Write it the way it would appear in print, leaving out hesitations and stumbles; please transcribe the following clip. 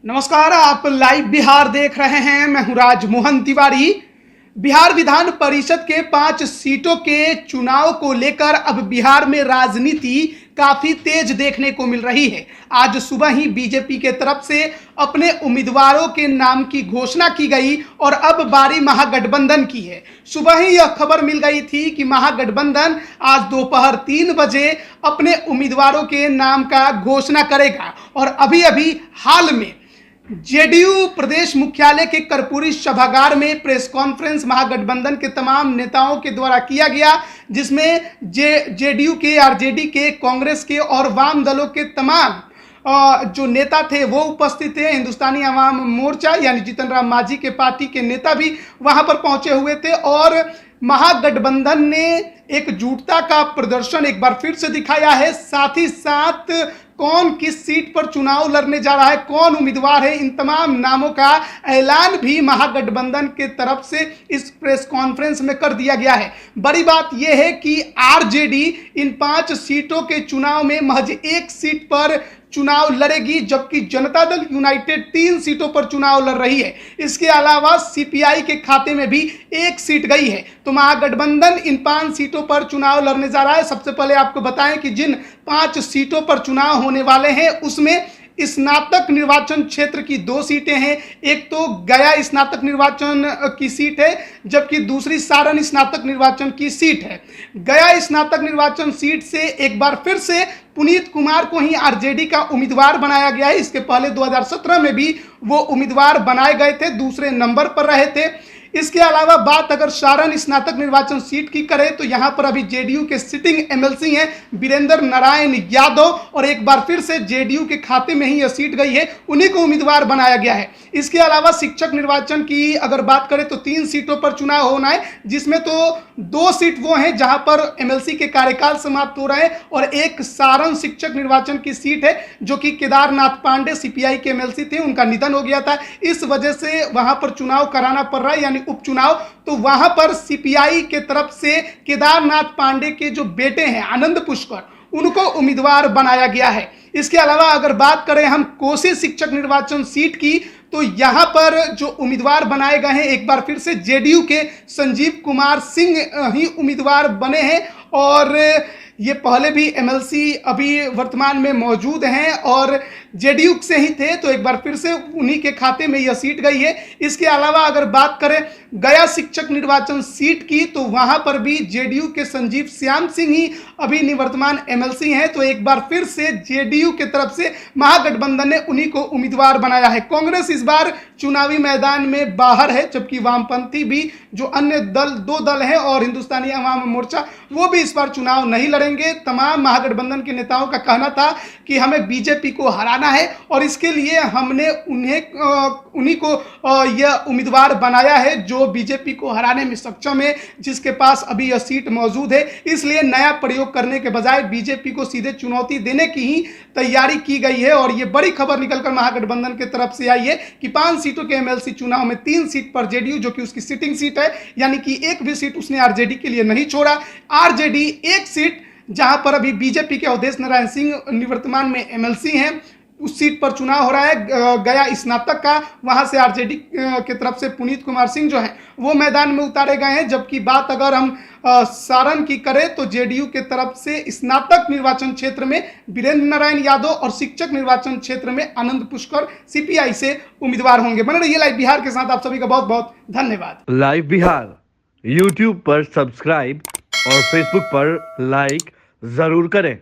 नमस्कार, आप लाइव बिहार देख रहे हैं। मैं हूं राजमोहन तिवारी। बिहार विधान परिषद के 5 सीटों के चुनाव को लेकर अब बिहार में राजनीति काफी तेज देखने को मिल रही है। आज सुबह ही बीजेपी के तरफ से अपने उम्मीदवारों के नाम की घोषणा की गई और अब बारी महागठबंधन की है। सुबह ही यह खबर मिल गई थी कि महागठबंधन आज दोपहर 3 बजे अपने उम्मीदवारों के नाम का घोषणा करेगा और अभी अभी हाल में जेडीयू प्रदेश मुख्यालय के कर्पूरी सभागार में प्रेस कॉन्फ्रेंस महागठबंधन के तमाम नेताओं के द्वारा किया गया, जिसमें जेडीयू के, आरजेडी के, कांग्रेस के और वाम दलों के तमाम जो नेता थे वो उपस्थित थे। हिंदुस्तानी अवाम मोर्चा यानी जीतन राम मांझी के पार्टी के नेता भी वहां पर पहुंचे हुए थे और महागठबंधन ने एकजुटता का प्रदर्शन एक बार फिर से दिखाया है। साथ ही साथ कौन किस सीट पर चुनाव लड़ने जा रहा है, कौन उम्मीदवार है, इन तमाम नामों का ऐलान भी महागठबंधन के तरफ से इस प्रेस कॉन्फ्रेंस में कर दिया गया है। बड़ी बात यह है कि आरजेडी इन 5 सीटों के चुनाव में महज 1 सीट पर चुनाव लड़ेगी, जबकि जनता दल यूनाइटेड 3 सीटों पर चुनाव लड़ रही है। इसके अलावा सीपीआई के खाते में भी 1 सीट गई है। तो महागठबंधन इन 5 सीटों पर चुनाव लड़ने जा रहा है। सबसे पहले आपको बताएं कि जिन 5 सीटों पर चुनाव होने वाले हैं उसमें स्नातक निर्वाचन क्षेत्र की 2 सीटें हैं। एक तो गया स्नातक निर्वाचन की सीट है, जबकि दूसरी सारण स्नातक निर्वाचन की सीट है। गया स्नातक निर्वाचन सीट से एक बार फिर से पुनीत कुमार को ही आरजेडी का उम्मीदवार बनाया गया है। इसके पहले 2017 में भी वो उम्मीदवार बनाए गए थे, दूसरे नंबर पर रहे थे। इसके अलावा बात अगर सारण स्नातक निर्वाचन सीट की करें तो यहां पर अभी जेडीयू के सिटिंग एमएलसी हैं वीरेंद्र नारायण यादव और एक बार फिर से जेडीयू के खाते में ही यह सीट गई है, उन्हीं को उम्मीदवार बनाया गया है। इसके अलावा शिक्षक निर्वाचन की अगर बात करें तो 3 सीटों पर चुनाव होना है, जिसमें तो 2 सीट वो हैं जहां पर एमएलसी के कार्यकाल समाप्त हो रहे हैं और एक सारण शिक्षक निर्वाचन की सीट है जो कि केदारनाथ पांडे सीपीआई के एमएलसी थे, उनका निधन हो गया था। इस वजह से वहां पर चुनाव कराना पड़ रहा है यानी उपचुनाव। तो वहां पर सीपीआई के तरफ से केदारनाथ पांडे के जो बेटे हैं आनंद पुष्कर, उनको उम्मीदवार बनाया गया है। इसके अलावा अगर बात करें हम कोसी शिक्षक निर्वाचन सीट की तो यहां पर जो उम्मीदवार बनाए गए हैं एक बार फिर से जेडीयू के संजीव कुमार सिंह ही उम्मीदवार बने हैं और ये पहले भी एमएलसी अभी वर्तमान में मौजूद हैं और जेडीयू से ही थे, तो एक बार फिर से उन्हीं के खाते में यह सीट गई है। इसके अलावा अगर बात करें गया शिक्षक निर्वाचन सीट की तो वहां पर भी जेडीयू के संजीव श्याम सिंह ही अभी निवर्तमान एमएलसी हैं, तो एक बार फिर से जेडीयू के तरफ से महागठबंधन ने उन्हीं को उम्मीदवार बनाया है। कांग्रेस इस बार चुनावी मैदान में बाहर है, जबकि वामपंथी भी जो अन्य दल 2 दल हैं और हिंदुस्तानी अवाम मोर्चा वो भी इस बार चुनाव नहीं लड़ेंगे। तमाम महागठबंधन के नेताओं का कहना था कि हमें बीजेपी को हराना है और इसके लिए हमने उन्हीं को यह उम्मीदवार बनाया है जो बीजेपी को हराने में सक्षम है, जिसके पास अभी यह सीट मौजूद है। इसलिए नया प्रयोग करने के बजाय बीजेपी को सीधे चुनौती देने की ही तैयारी की गई है और यह बड़ी खबर निकलकर महागठबंधन की तरफ से आई है कि 5 सीटों के एमएलसी चुनाव में 3 सीट पर जेडीयू, जो कि उसकी सिटिंग सीट है, यानी कि एक भी सीट उसने आरजेडी के लिए नहीं छोड़ा। आरजेडी 1 सीट जहां पर अभी बीजेपी के अवधेश नारायण सिंह निवर्तमान में एमएलसी हैं, उस सीट पर चुनाव हो रहा है गया स्नातक का। वहां से आरजेडी की तरफ से पुनीत कुमार सिंह जो हैं वो मैदान में उतारे गए हैं। जबकि बात अगर हम सारण की करें तो जेडीयू के तरफ से स्नातक निर्वाचन क्षेत्र में वीरेंद्र नारायण यादव और शिक्षक निर्वाचन क्षेत्र में आनंद पुष्कर सीपीआई से उम्मीदवार होंगे। बने रहिए लाइव बिहार के साथ। आप सभी का बहुत बहुत धन्यवाद। लाइव बिहार यूट्यूब पर सब्सक्राइब और फेसबुक पर लाइक जरूर करें।